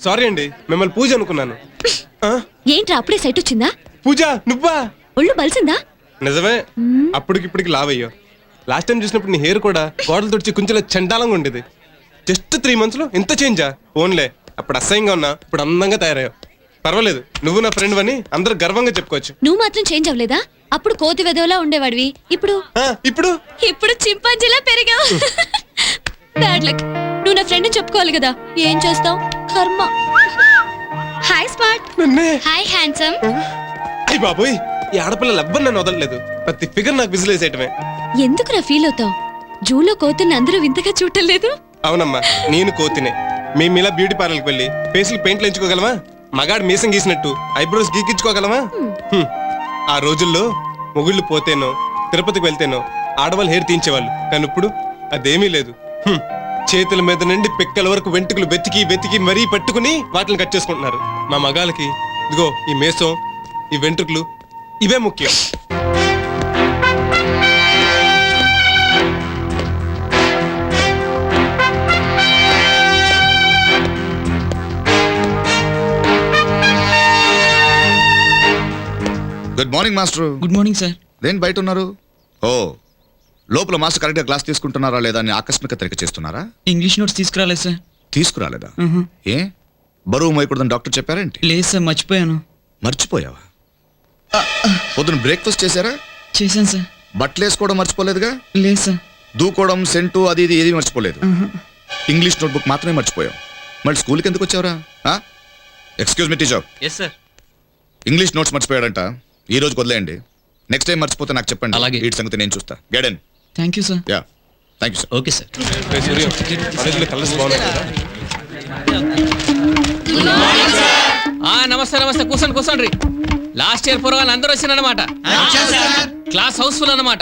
Sorry అండి, మిమ్మల్ని పూజ అనుకున్నాను. ఏంట్రా అప్పుడే సైట్ వచ్చిందా? పూజ నువ్వా? ఒళ్ళు బలిసిందా? నిజమే, అప్పటికిప్పటికి లావయ్యో. లాస్ట్ టైం చూసినప్పుడు నీ హెయిర్ కూడా గోడలు తుడిచి కొంచెం చండాలంగా ఉండేది. జస్ట్ 3 months లో ఎంత చేంజా? ఓన్లే అప్పుడు అసహ్యంగా ఉన్నా, ఇప్పుడు అందంగా తయారయ్యావు. పర్వాలేదు, నువ్వు నా ఫ్రెండ్ అని అందరూ గర్వంగా చెప్పుకోవచ్చు. నువ్వు మాత్రం చేంజ్ అవ్వలేదా? అప్పుడు కోతి వెదవలా ఉండేవాడివి, ఇప్పుడు ఇప్పుడు ఇప్పుడు చింపాంజీలా పెరిగావు. Bad luck. నువ్వు నా ఫ్రెండ్ చెప్పుకోవాలి కదా, ఏం చేస్తావు? కర్మ. Hi smart. Hi handsome. అయ్య బాబోయ్, ఈ ఆడపిల్లలు ఎవ్వరు నన్ను వదలలేదు. ప్రతి ఫిగర్ నాకు విజువలైజ్ చేయటమే. ఎందుకు నా ఫీల్ అవుతావు? జూలో కోతిని అందరూ వింతగా చూడటం లేదు. అవునమ్మా, నేను కోతినే. మేము ఇలా బ్యూటీ పార్లర్కి వెళ్ళి ఫేస్లు పెయింట్లు ఎంచుకోగలమా? మగాడు మీసం గీసినట్టు ఐబ్రోస్ గీకించుకోగలమా? ఆ రోజుల్లో మొగుళ్ళు పోతేనో తిరుపతికి వెళ్తేనో ఆడవాళ్ళు హెయిర్ తీయించేవాళ్ళు. కానీ ఇప్పుడు అదేమీ లేదు. చేతుల మీద నుండి పిక్కల వరకు వెంట్రుకలు వెతికి వెతికి మరీ పట్టుకుని వాటిని కట్ చేసుకుంటున్నారు. మా మగాళ్ళకి ఇదిగో ఈ మేసం, ఈ వెంట్రుకలు ఇవే ముఖ్యం. Good morning master. Good morning sir. దేని బయట ఉన్నారు? ఓ, లోపల మాస్టర్ కరెక్ట్గా క్లాస్ తీసుకుంటున్నారా లేదా అని ఆకస్మిక తనిఖీ చేస్తున్నారా? ఇంగ్లీష్ నోట్స్ తీసుకురాలేదు సార్. తీసుకురాలేదా? ఏ, బరువు మోయకూడదని డాక్టర్ చెప్పారేంటి? లేదు సార్, మర్చిపోయాను. మర్చిపోయావా? పొద్దున బ్రేక్ఫాస్ట్ చేశారా? చేశాను సార్. బట్టలు వేసుకోవడం మర్చిపోలేదుగా? లేదు సార్. దూకోవడం, సెంటు అది ఇది ఏది మర్చిపోలేదు. ఇంగ్లీష్ నోట్బుక్ మాత్రమే మర్చిపోయావు. మళ్ళీ స్కూల్కి ఎందుకు వచ్చావురా? Excuse me teacher. Yes sir. English notes మర్చిపోయాడంట, ఈ రోజు వదిలేయండి. నెక్స్ట్ టైం మర్చిపోతే నాకు చెప్పండి. అలాగే. వీటి సంగతి నేను చూస్తా. Get in. Thank you sir. Yeah, thank you sir. Okay sir. Colours బాగున్నాయి కదా? నమస్తే నమస్తే, కూర్చోండి కూర్చోండి. లాస్ట్ ఇయర్ పూర్వాలు అందరూ వచ్చిందన్నమాట. క్లాస్ హౌస్ఫుల్ అన్నమాట.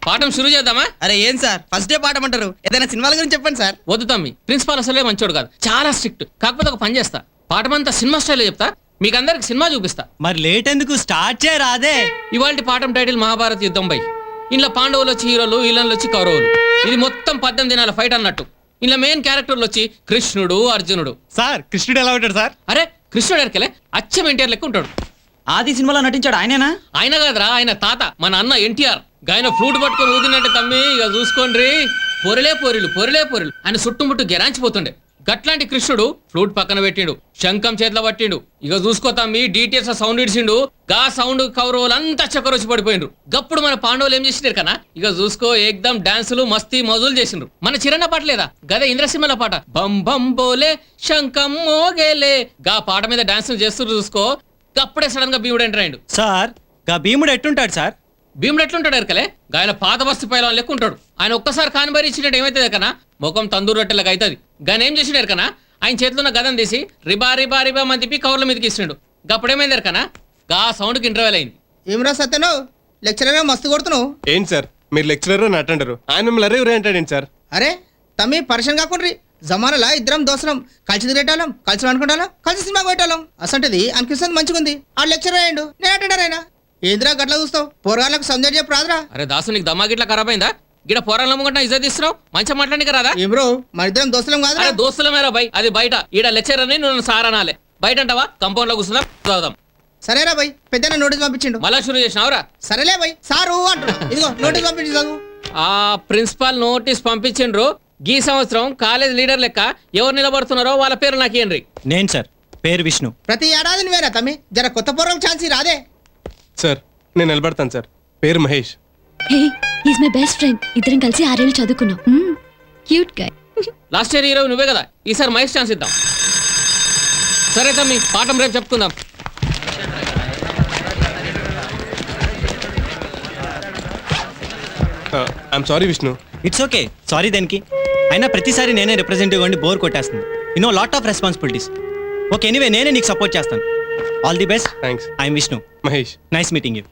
పాఠం షురూ చేద్దామా? అరే ఏం సార్, ఫస్ట్ డే పాఠం అంటారు, ఏదైనా సినిమాల గురించి చెప్పండి సార్. వద్దు తమ్మి, ప్రిన్సిపాల్ అసలే మంచోడు కాదు, చాలా స్ట్రిక్ట్. కాకపోతే ఒక పని చేస్తా, పాఠం అంతా సినిమా స్టైల్లో చెప్తా, మీకు అందరికి సినిమా చూపిస్తా. మరి లేట్ ఎందుకు, స్టార్ట్ చేయరాదే. ఇవాళ పాఠం టైటిల్ మహాభారత యుద్ధం బై. ఇంట్లో పాండవులు వచ్చి హీరోలు, విలన్లు వచ్చి కౌరవులు. ఇది మొత్తం 18 దినాల ఫైట్ అన్నట్టు. ఇంట్లో మెయిన్ క్యారెక్టర్లు వచ్చి కృష్ణుడు, అర్జునుడు. సార్ కృష్ణుడు ఎలా ఉంటాడు సార్? అరే కృష్ణుడు ఎరకెలే, అచ్చం ఎన్టీఆర్ లెక్క ఉంటాడు. ఆది సినిమాలో నటించాడు ఆయనేనా? ఆయన కాదురా, ఆయన తాత, మన అన్న ఎన్టీఆర్. ఆయన ఫ్లూట్ పట్టుకొని ఊదినట్టు తమ్మి, ఇక చూసుకోండి. పొరిలే పొరిలు పొరిలే పొరిలు ఆయన చుట్టుముట్టు గెరాంచిపోతుండే. గట్లాంటి కృష్ణుడు ఫ్లూట్ పక్కన పెట్టిండు, శంఖం చేతిలో పట్టిండు. ఇక చూసుకో తమ్మి, డీటెయిల్స్ సౌండ్ ఇడిచిండు. గా సౌండ్ కౌరవులంతా చక్కరొచ్చి పడిపోయిండ్రు. గప్పుడు మన పాండవులు ఏం చేసినారు కన్నా, ఇక చూసుకో ఏకదం డాన్సులు మస్తీ మజులు చేసిండ్రు. మన చిరన్న పాట లేదా, గదే ఇంద్రసింహల పాట, బం బం బోలే శంఖం మోగేలే. గా పాట మీద డాన్స్ చేస్తూ చూసుకో. అప్పుడే సడన్ గా భీముడు ఎంటర్ అయ్యిండు. సార్ గా భీముడు ఎట్టుంటాడు సార్? భీముడు ఎట్లుంటాడు ఎరకలే, ఆయన పాత బస్తీ పైల లెక్క ఉంటాడు. ఆయన ఒక్కసారి కానిబారి ఇచ్చినట్టు ఏమైతుంది కన్నా, ముఖం తందూరు రొట్టెలకు అవుతుంది. గాని ఏం చేసినారు కన్నా, ఆయన చేతిలో ఉన్న గదం తీసి రిబా రిబా రిబా మంది తిప్పి కవర్ల మీదకి ఇస్తుండు. గప్పుడేమైంది కన్నా, గా సౌండ్కి ఇంటర్వెల్ అయింది. ఏమరా సత్యను, లెక్చరర్ మస్తు కొడుతున్నావు. ఏంటి సార్, మీరు లెక్చరర్ అని అటెండరు, ఆయన మిమ్మల్ని అరే అంటాడేంటి సార్? అరే తమ్మి పరిచయం కాకుండా జమానలా ఇద్దరం దోసరం కలిసి తిరిగేటాలం, కలిసి అనుకుంటాం, కలిసి సినిమాకి పెట్టాలం. అసంటది అనిపిస్తుంది మంచిగా ఉంది. ఆ లెక్చరర్ అయ్యండు, నేను అటెండర్ అయినా. ఏంద్రా గట్లా చూస్తావు? పోరగాళ్ళకు సంజయ్ చెప్పు రాదురా. అరే దాసు, నీకు దమ్మా గిట్లా ఖరాబ్ అయిందా? గిడ పోరాలు నమ్ముకుంటా ఇజ్జత్ ఇస్తున్నావు, మంచిగా మాట్లాడి రాదా? ఏం బ్రో, మన ఇద్దరం దోస్తులం కాదు. అరే దోస్తులమేరా బై, అది బయట. ఈడ లెక్చర్ అని నువ్వు సార్ అనాలే. బయట అంటావా, కంపౌండ్ లో కూర్చున్నా చదువుదాం. సరేరా బై, పెద్ద నోటీస్ పంపించిండు. మళ్ళా షురూ చేసినావురా? సరేలే బై, సారు అంటున్నా, ఇదిగో నోటీస్ పంపించి చదువు. ఆ ప్రిన్సిపాల్ నోటీస్ పంపించిండ్రు. ఈ సంవత్సరం కాలేజ్ లీడర్ లెక్క ఎవరు నిలబడుతున్నారో వాళ్ళ పేరు నాకు ఏంటి? నేను సార్, పేరు విష్ణు. ప్రతి ఏడాది నువ్వేనా తమ్మి, జర కొత్త పూర్వం ఛాన్స్ రాదే. సార్ నేను నిలబడతాను సార్, పేరు మహేష్. హే, ఈజ్ మై బెస్ట్ ఫ్రెండ్. ఇద్దరం కలిసి 6 ఏళ్ళు చదువుకున్నాం. క్యూట్ గై. లాస్ట్ ఇయర్ హీరో నువ్వే కదా, ఈసారి మహేష్ ఛాన్స్ ఇద్దాం. సరే తమ్మి, పాఠం రేపు చెప్పుకుందాం. I'm sorry Vishnu. It's okay, sorry దేనికి. అయినా ప్రతిసారి నేనే రిప్రజెంటేటివ్ అండి, బోర్ కొట్టేస్తుంది. You know lot of responsibilities. Okay, anyway నేనే నీకు సపోర్ట్ చేస్తాను. All the best. Thanks. I'm Vishnu. Mahesh. Nice meeting you.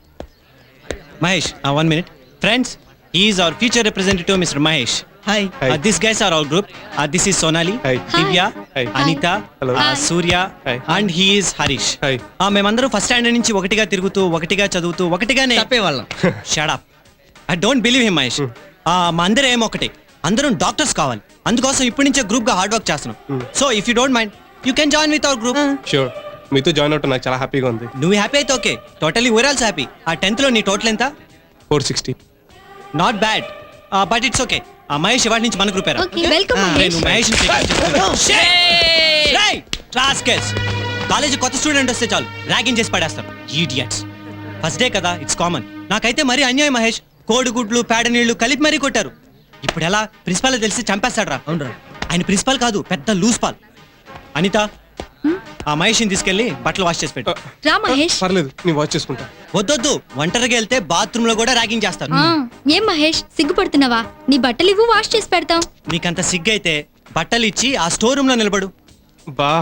Mahesh, 1 minute. Friends, he is our future representative, Mr. Mahesh. Hi. These guys are our group. This is Sonali, Hi. Divya, Hi. Anita, Hello. Surya, Hi. and he is Harish. Hi. మేమందరూ first standard నుంచి ఒకటిగా తిరుగుతూ, ఒకటిగా చదువుతూ, ఒకటిగానే తప్పేవాళ్ళం. Shut up. I don't believe him, Mahesh. మా అందరూ ఏమో ఒకటే, అందరం డాక్టర్స్ కావాలి. అందుకోసం ఇప్పటి నుంచే గ్రూప్ గా హార్డ్ వర్క్ చేస్తున్నాం. So if you don't mind, you can join with our group sure మీతో జాయిన్ అవటం నాకు చాలా హ్యాపీగా ఉంది. నువ్వు హ్యాపీ అయితే okay, totally we're also happy. ఆ 10th లో నీ టోటల్ ఎంత? 460. Not bad, but it's okay. ఆ మహేష్ ఇవాటి నుంచి మన గ్రూప్ Okay, welcome, Mahesh. కాలేజ్ కొత్త స్టూడెంట్ వస్తే చాలు ర్యాగింగ్ చేసి పడేస్తారు, ఈడియట్స్. ఫస్ట్ డే కదా, ఇట్స్ కామన్. నాకైతే మరీ అన్యాయం మహేష్, కోడిగుడ్లు పేడ నీళ్లు కలిపి మరీ కొట్టారు. ఇప్పుడు ఎలా ప్రిన్సిపాల్ తెలిసి చంపేస్తాడ్రా. ఆయన ప్రిన్సిపాల్ కాదు, పెద్ద లూస్ పాల్. అనిత, ఆ మహేష్ని తీసుకెళ్లి బట్టలు వాష్ చేసి పెట్టు. రా మహేష్. పర్లేదు నేను వాచ్ చేసుకుంటా. వద్దొద్దు, ఒంటరిగా వెళ్తే బాత్రూమ్ లో కూడా ర్యాగింగ్ చేస్తారు. ఆ, ఏం మహేష్ సిగ్గుపడుతున్నావా? నీ బట్టలు ఇవ్వు, వాష్ చేసి పెడతాం. నీకంత సిగ్గైతే బట్టలు ఇచ్చి ఆ స్టోర్ రూమ్ లో నిలబడు. బా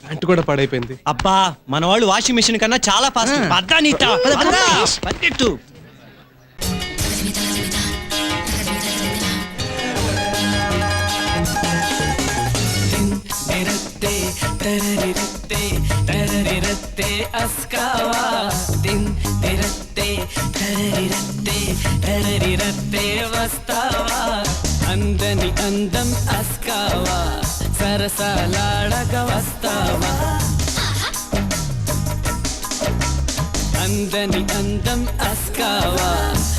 ప్యాంట్ కూడా పాడైపోయింది. అబ్బా, మన వాళ్ళు వాషింగ్ మెషిన్ కన్నా చాలా ఫాస్ట్. పద్దా నీట, పద్దా. పద్దెట్టు. అందని అందం అస్కావా సరసాలాడక వస్తావా అందని అందం అస్కావా